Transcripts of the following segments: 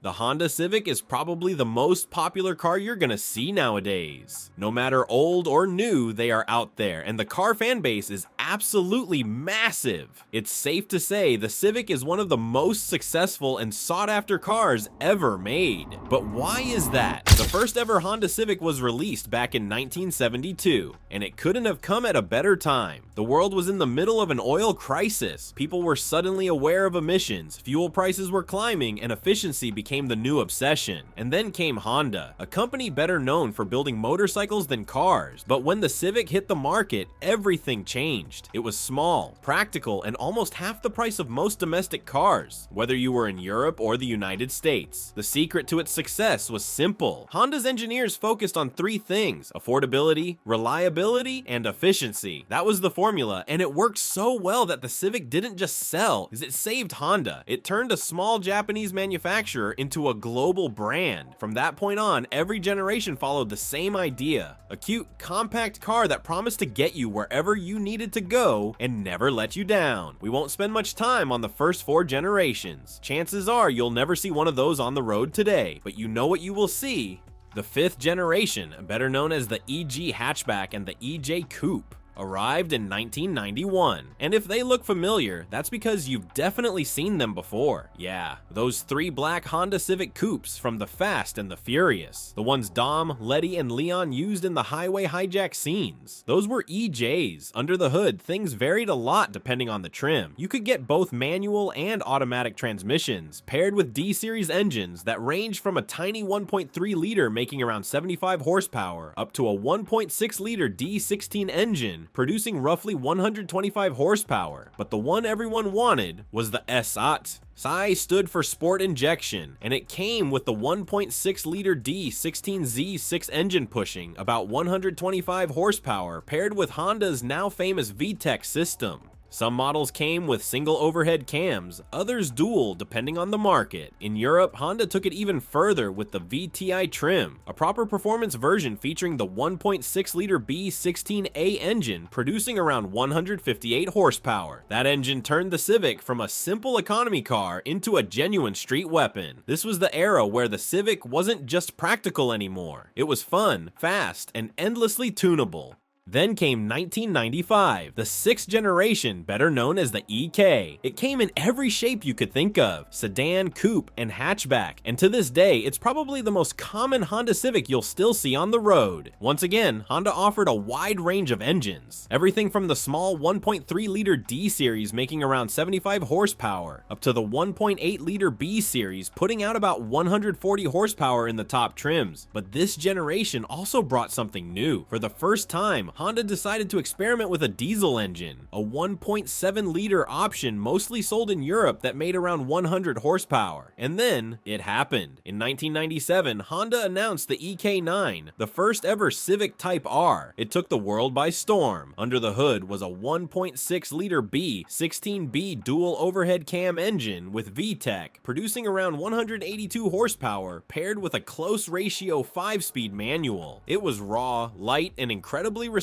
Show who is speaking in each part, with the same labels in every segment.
Speaker 1: The Honda Civic is probably the most popular car you're gonna see nowadays. No matter old or new, they are out there, and the car fan base is absolutely massive. It's safe to say the Civic is one of the most successful and sought after cars ever made. But why is that? The first ever Honda Civic was released back in 1972, and it couldn't have come at a better time. The world was in the middle of an oil crisis. People were suddenly aware of emissions, fuel prices were climbing, and efficiency became the new obsession. And then came Honda, a company better known for building motorcycles than cars. But when the Civic hit the market, everything changed. It was small, practical, and almost half the price of most domestic cars, whether you were in Europe or the United States. The secret to its success was simple. Honda's engineers focused on three things: affordability, reliability, and efficiency. That was the formula, and it worked so well that the Civic didn't just sell, it saved Honda. It turned a small Japanese manufacturer into a global brand. From that point on, every generation followed the same idea: a cute, compact car that promised to get you wherever you needed to go and never let you down. We won't spend much time on the first 4 generations. Chances are you'll never see one of those on the road today, but you know what you will see: the 5th generation, better known as the EG hatchback and the EJ coupe, arrived in 1991. And if they look familiar, that's because you've definitely seen them before. Yeah, those 3 black Honda Civic coupes from the Fast and the Furious. The ones Dom, Letty, and Leon used in the highway hijack scenes. Those were EJs. Under the hood, things varied a lot depending on the trim. You could get both manual and automatic transmissions, paired with D-series engines that range from a tiny 1.3 liter making around 75 horsepower, up to a 1.6 liter D16 engine producing roughly 125 horsepower. But the one everyone wanted was the SAT. SI stood for Sport Injection, and it came with the 1.6 liter D16Z6 engine pushing about 125 horsepower, paired with Honda's now famous VTEC system. Some models came with single overhead cams, others dual depending on the market. In Europe, Honda took it even further with the VTI trim, a proper performance version featuring the 1.6 liter B16A engine producing around 158 horsepower. That engine turned the Civic from a simple economy car into a genuine street weapon. This was the era where the Civic wasn't just practical anymore. It was fun, fast, and endlessly tunable. Then came 1995, the 6th generation, better known as the EK. It came in every shape you could think of: sedan, coupe, and hatchback. And to this day, it's probably the most common Honda Civic you'll still see on the road. Once again, Honda offered a wide range of engines. Everything from the small 1.3 liter D series making around 75 horsepower, up to the 1.8 liter B series putting out about 140 horsepower in the top trims. But this generation also brought something new. For the first time, Honda decided to experiment with a diesel engine, a 1.7 liter option mostly sold in Europe that made around 100 horsepower. And then it happened. In 1997, Honda announced the EK9, the first ever Civic Type R. It took the world by storm. Under the hood was a 1.6 liter B16B dual overhead cam engine with VTEC, producing around 182 horsepower, paired with a close ratio 5-speed manual. It was raw, light, and incredibly responsive.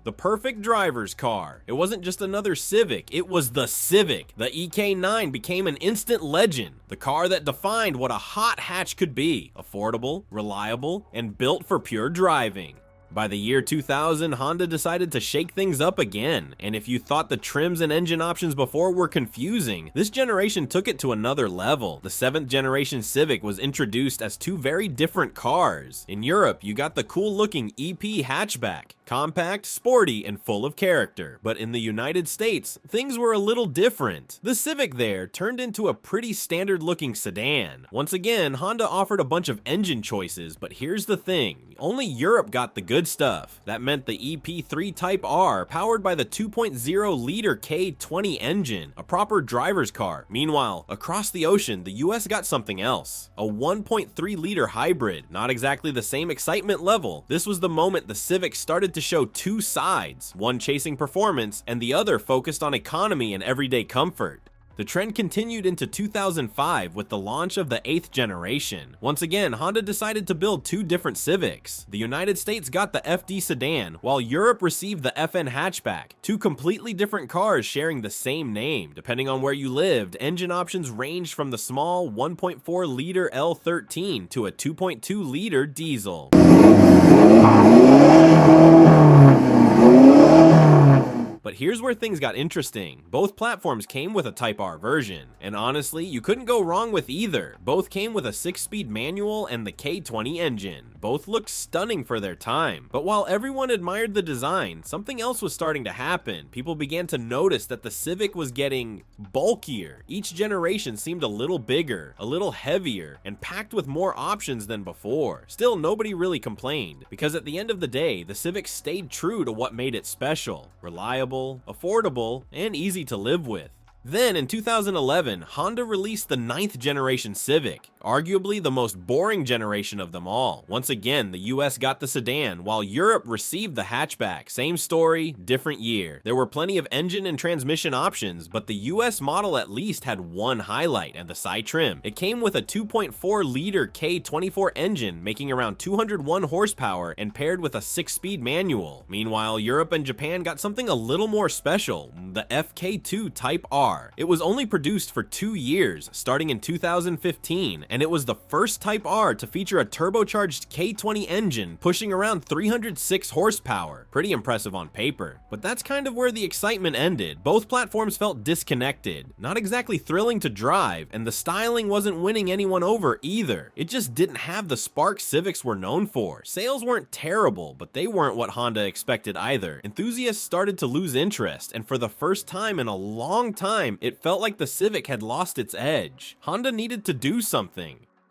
Speaker 1: The perfect driver's car. It wasn't just another Civic, it was the Civic. The EK9 became an instant legend. The car that defined what a hot hatch could be: affordable, reliable, and built for pure driving. By the year 2000, Honda decided to shake things up again, and if you thought the trims and engine options before were confusing, this generation took it to another level. The 7th generation Civic was introduced as 2 very different cars. In Europe, you got the cool-looking EP hatchback, compact, sporty, and full of character. But in the United States, things were a little different. The Civic there turned into a pretty standard-looking sedan. Once again, Honda offered a bunch of engine choices, but here's the thing: only Europe got the good stuff. That meant the EP3 Type R, powered by the 2.0 liter K20 engine, a proper driver's car. Meanwhile, across the ocean, the US got something else: a 1.3 liter hybrid. Not exactly the same excitement level. This was the moment the Civic started to show 2 sides, one chasing performance and the other focused on economy and everyday comfort. The trend continued into 2005 with the launch of the 8th generation. Once again, Honda decided to build two different Civics. The United States got the FD sedan, while Europe received the FN hatchback. Two completely different cars sharing the same name. Depending on where you lived, engine options ranged from the small 1.4-liter L13 to a 2.2-liter diesel. But here's where things got interesting. Both platforms came with a Type R version, and honestly, you couldn't go wrong with either. Both came with a 6-speed manual and the K20 engine. Both looked stunning for their time. But while everyone admired the design, something else was starting to happen. People began to notice that the Civic was getting bulkier. Each generation seemed a little bigger, a little heavier, and packed with more options than before. Still, nobody really complained, because at the end of the day, the Civic stayed true to what made it special: reliable, affordable, and easy to live with. Then in 2011, Honda released the 9th generation Civic, arguably the most boring generation of them all. Once again, the US got the sedan, while Europe received the hatchback. Same story, different year. There were plenty of engine and transmission options, but the US model at least had one highlight, and the side trim. It came with a 2.4-liter K24 engine, making around 201 horsepower, and paired with a 6-speed manual. Meanwhile, Europe and Japan got something a little more special, the FK2 Type R. It was only produced for 2 years, starting in 2015, and it was the first Type R to feature a turbocharged K20 engine pushing around 306 horsepower. Pretty impressive on paper. But that's kind of where the excitement ended. Both platforms felt disconnected, not exactly thrilling to drive, and the styling wasn't winning anyone over either. It just didn't have the spark Civics were known for. Sales weren't terrible, but they weren't what Honda expected either. Enthusiasts started to lose interest, and for the first time in a long time, it felt like the Civic had lost its edge. Honda needed to do something.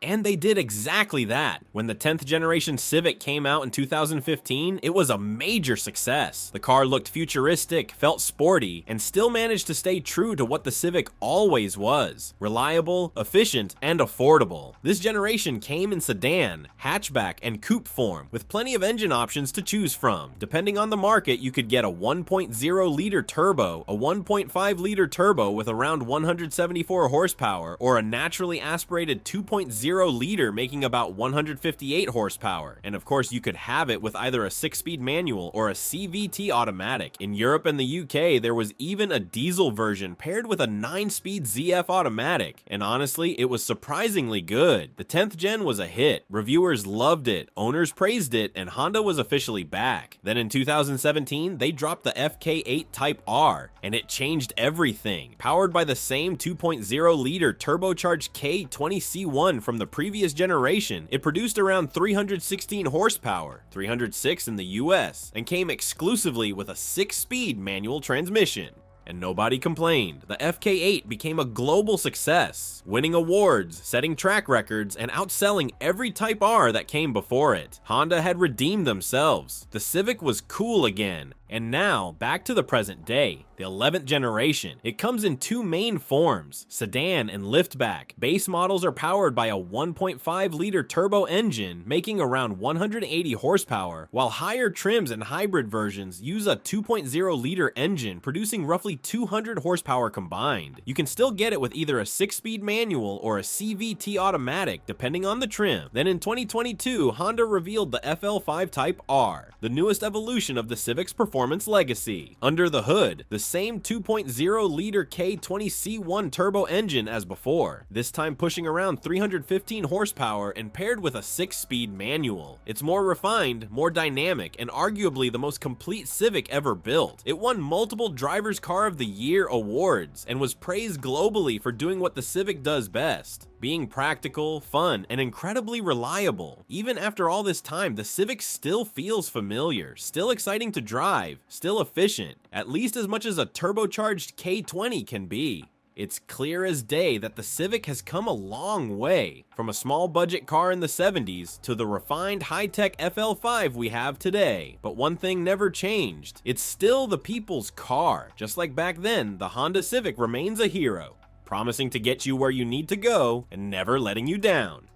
Speaker 1: And they did exactly that. When the 10th generation Civic came out in 2015, it was a major success. The car looked futuristic, felt sporty, and still managed to stay true to what the Civic always was: reliable, efficient, and affordable. This generation came in sedan, hatchback, and coupe form, with plenty of engine options to choose from. Depending on the market, you could get a 1.0-liter turbo, a 1.5-liter turbo with around 174 horsepower, or a naturally aspirated 2.0 liter making about 158 horsepower. And of course, you could have it with either a 6-speed manual or a CVT automatic. In Europe and the UK, there was even a diesel version paired with a 9-speed ZF automatic, and honestly, it was surprisingly good. The 10th gen was a hit. Reviewers loved it, owners praised it, and Honda was officially back. Then in 2017, they dropped the FK8 Type R, and it changed everything. Powered by the same 2.0-liter turbocharged K20C1 from the previous generation, it produced around 316 horsepower, 306 in the US, and came exclusively with a 6-speed manual transmission. And nobody complained. The FK8 became a global success, winning awards, setting track records, and outselling every Type R that came before it. Honda had redeemed themselves. The Civic was cool again. And now, back to the present day, the 11th generation. It comes in two main forms, sedan and liftback. Base models are powered by a 1.5-liter turbo engine, making around 180 horsepower, while higher trims and hybrid versions use a 2.0-liter engine, producing roughly 200 horsepower combined. You can still get it with either a 6-speed manual or a CVT automatic, depending on the trim. Then in 2022, Honda revealed the FL5 Type R, the newest evolution of the Civic's performance legacy. Under the hood, the same 2.0-liter K20C1 turbo engine as before, this time pushing around 315 horsepower and paired with a 6-speed manual. It's more refined, more dynamic, and arguably the most complete Civic ever built. It won multiple Driver's Car of the Year awards and was praised globally for doing what the Civic does best: being practical, fun, and incredibly reliable. Even after all this time, the Civic still feels familiar, still exciting to drive, still efficient, at least as much as a turbocharged K20 can be. It's clear as day that the Civic has come a long way, from a small budget car in the 70s to the refined high-tech FL5 we have today. But one thing never changed: it's still the people's car. Just like back then, the Honda Civic remains a hero, promising to get you where you need to go and never letting you down.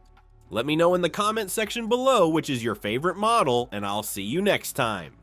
Speaker 1: Let me know in the comment section below which is your favorite model, and I'll see you next time.